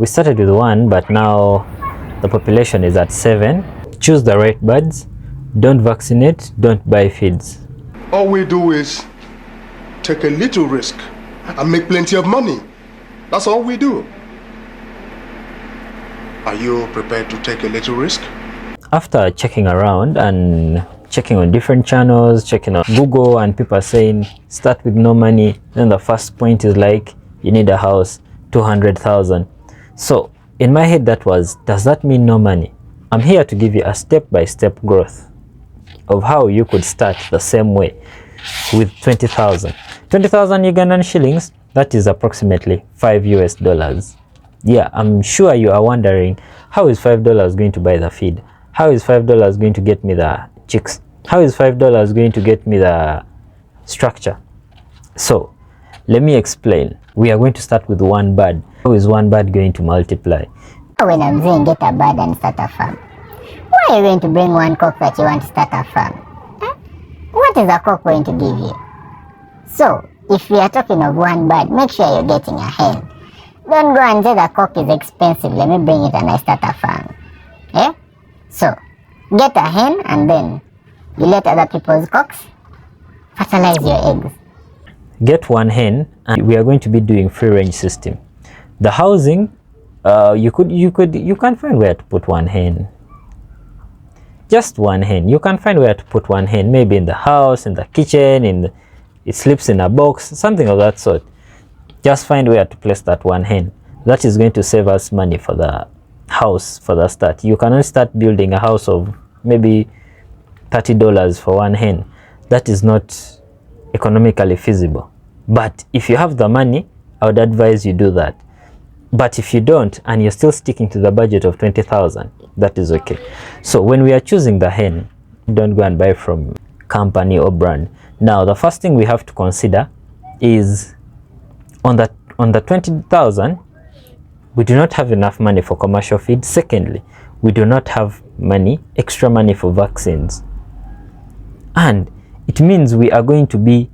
We started with 1, but now the population is at 7. Choose the right birds. Don't vaccinate. Don't buy feeds. All we do is take a little risk and make plenty of money. That's all we do. Are you prepared to take a little risk? After checking around and checking on different channels, checking on Google, and people are saying start with no money, then the first point is like you need a house, 200,000. So in my head that was, does that mean no money? I'm here to give you a step-by-step growth of how you could start the same way with 20,000. 20,000 Ugandan shillings, that is approximately $5 US. Yeah, I'm sure you are wondering, how is $5 going to buy the feed? How is $5 going to get me the chicks? How is $5 going to get me the structure? So let me explain. We are going to start with 1 bird. How is 1 bird going to multiply? When I'm saying get a bird and start a farm, why are you going to bring 1 cock that you want to start a farm? What is a cock going to give you? So if we are talking of 1 bird, make sure you're getting a hen. Don't go and say the cock is expensive, let me bring it and I start a farm. Yeah? So get a hen and then you let other people's cocks fertilize your eggs. Get 1 hen, and we are going to be doing free range system. The housing, you can find where to put 1 hen. Just 1 hen. You can find where to put 1 hen, maybe in the house, in the kitchen, it sleeps in a box, something of that sort. Just find where to place that 1 hen. That is going to save us money for the house for the start. You cannot start building a house of maybe $30 for 1 hen. That is not economically feasible. But if you have the money, I would advise you do that. But if you don't and you're still sticking to the budget of 20,000, that is okay. So when we are choosing the hen, don't go and buy from company or brand. Now the first thing we have to consider is on the 20,000, we do not have enough money for commercial feed. Secondly, we do not have extra money for vaccines. And it means we are going to be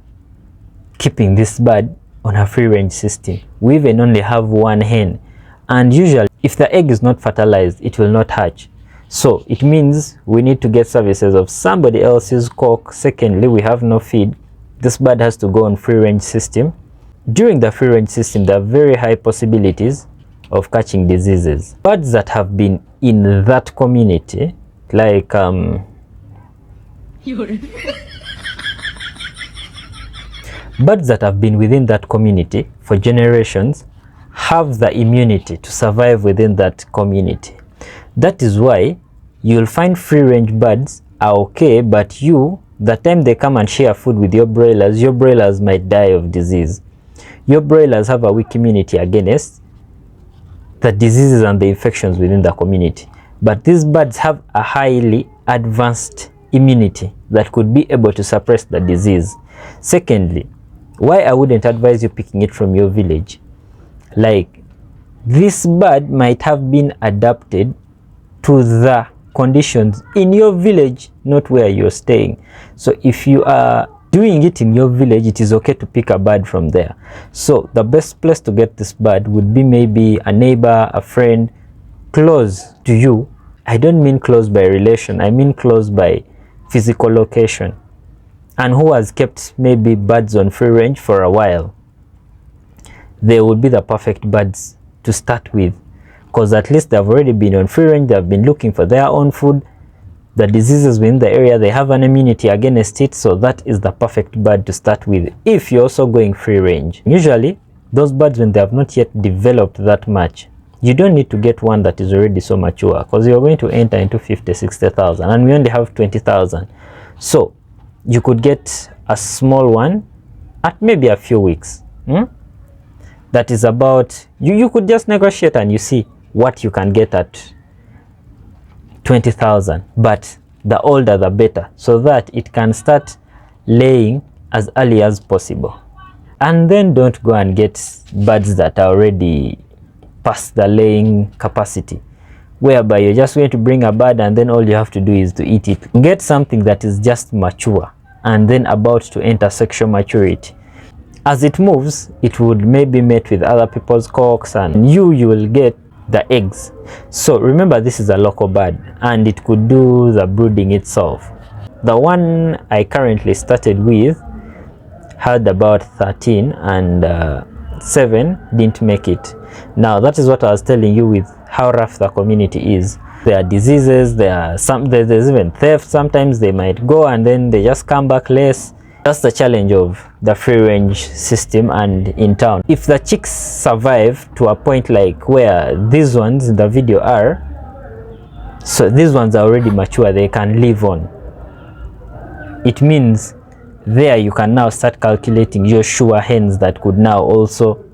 keeping this bird on a free range system. We even only have 1 hen, and usually if the egg is not fertilized, it will not hatch. So it means we need to get services of somebody else's cock. Secondly, we have no feed. This bird has to go on free range system. During the free range system, there are very high possibilities of catching diseases. Birds that have been in that community, like birds that have been within that community for generations have the immunity to survive within that community. That is why you'll find free range birds are okay, but the time they come and share food with your broilers might die of disease. Your broilers have a weak immunity against the diseases and the infections within the community. But these birds have a highly advanced immunity that could be able to suppress the disease. Secondly, why I wouldn't advise you picking it from your village, like this bird might have been adapted to the conditions in your village, not where you're staying. So if you are doing it in your village, it is okay to pick a bird from there. So the best place to get this bird would be maybe a neighbor, a friend close to you. I don't mean close by relation, I mean close by physical location, and who has kept maybe birds on free range for a while. They would be the perfect birds to start with, because at least they've already been on free range, they've been looking for their own food, the diseases within the area, they have an immunity against it. So that is the perfect bird to start with if you're also going free range. Usually those birds, when they have not yet developed that much, you don't need to get one that is already so mature, because you're going to enter into 50,000-60,000 and we only have 20,000. So you could get a small one at maybe a few weeks. That is about, you could just negotiate and you see what you can get at 20,000, but the older the better, so that it can start laying as early as possible. And then don't go and get birds that are already past the laying capacity, whereby you're just going to bring a bird and then all you have to do is to eat it. Get something that is just mature and then about to enter sexual maturity. As it moves, it would maybe mate with other people's cocks, and you will get the eggs. So remember, this is a local bird and it could do the brooding itself. The one I currently started with had about 13 and 7 didn't make it. Now that is what I was telling you with how rough the community is. There are diseases, there's even theft. Sometimes they might go and then they just come back less. That's the challenge of the free range system and in town. If the chicks survive to a point like where these ones in the video are, so these ones are already mature, they can live on. It means there you can now start calculating your sure hens that could now also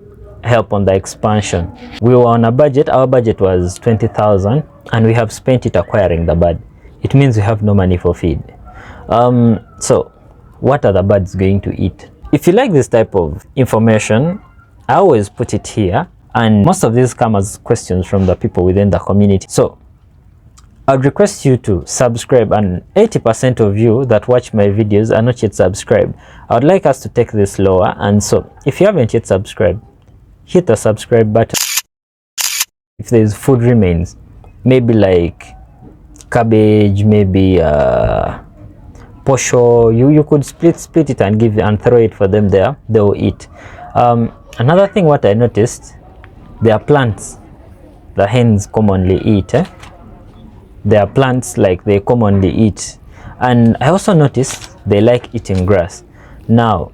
help on the expansion. We were on a budget. Our budget was 20,000 and we have spent it acquiring the bird. It means we have no money for feed. So what are the birds going to eat? If you like this type of information, I always put it here, and most of these come as questions from the people within the community. So I'd request you to subscribe, and 80% of you that watch my videos are not yet subscribed. I would like us to take this lower, and so if you haven't yet subscribed, hit the subscribe button. If there's food remains, maybe like cabbage, maybe posho, you could split it and give and throw it for them there. They will eat. Another thing what I noticed, there are plants the hens commonly eat. There are plants like they commonly eat, and I also noticed they like eating grass. Now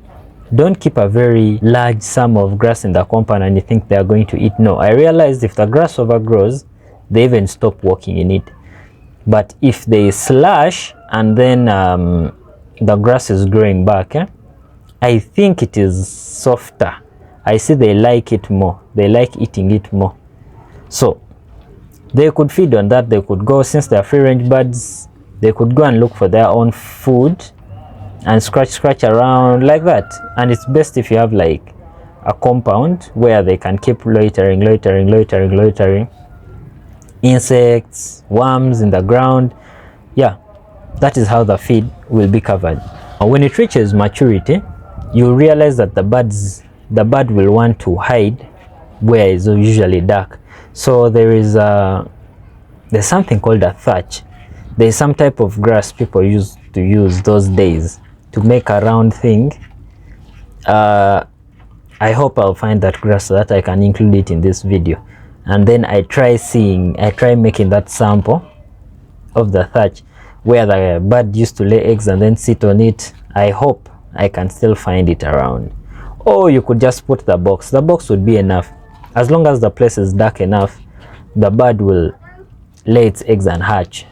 don't keep a very large sum of grass in the compound and you think they are going to eat. No, I realized if the grass overgrows, they even stop walking in it. But if they slash and then the grass is growing back, I think it is softer. I see they like it more. They like eating it more. So they could feed on that. They could go, since they are free range birds, they could go and look for their own food and scratch around like that. And it's best if you have like a compound where they can keep loitering, insects, worms in the ground. Yeah, that is how the feed will be covered. When it reaches maturity, you realize that the bird will want to hide where it's usually dark. So there's something called a thatch. There's some type of grass people used to use those days to make a round thing. I hope I'll find that grass so that I can include it in this video. And then I try making that sample of the thatch where the bird used to lay eggs and then sit on it. I hope I can still find it around. Or you could just put the box. The box would be enough. As long as the place is dark enough, the bird will lay its eggs and hatch.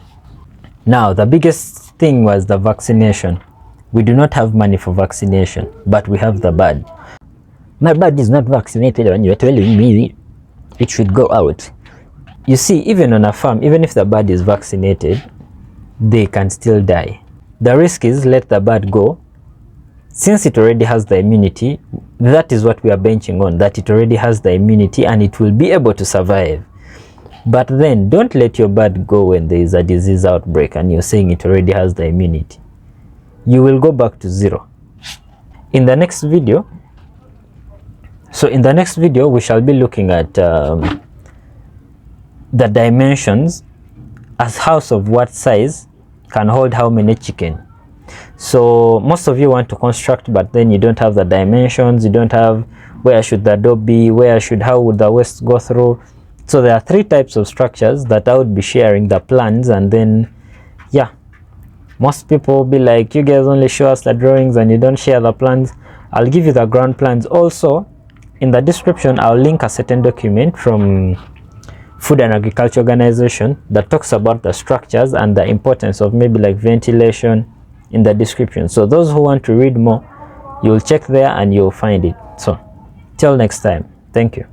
Now, the biggest thing was the vaccination. We do not have money for vaccination, but we have the bird. My bird is not vaccinated, and you're telling me it should go out. You see, even on a farm, even if the bird is vaccinated, they can still die. The risk is let the bird go. Since it already has the immunity, that is what we are benching on, that it already has the immunity and it will be able to survive. But then don't let your bird go when there is a disease outbreak and you're saying it already has the immunity. You will go back to zero. In the next video, we shall be looking at the dimensions, as house of what size can hold how many chicken. So most of you want to construct, but then you don't have the dimensions, you don't have where should the door be, how would the waste go through. So there are 3 types of structures that I would be sharing the plans, and then yeah, most people will be like, you guys only show us the drawings and you don't share the plans. I'll give you the ground plans. Also in the description I'll link a certain document from Food and Agriculture Organization that talks about the structures and the importance of maybe like ventilation in the description. So those who want to read more, you'll check there and you'll find it. So till next time, thank you.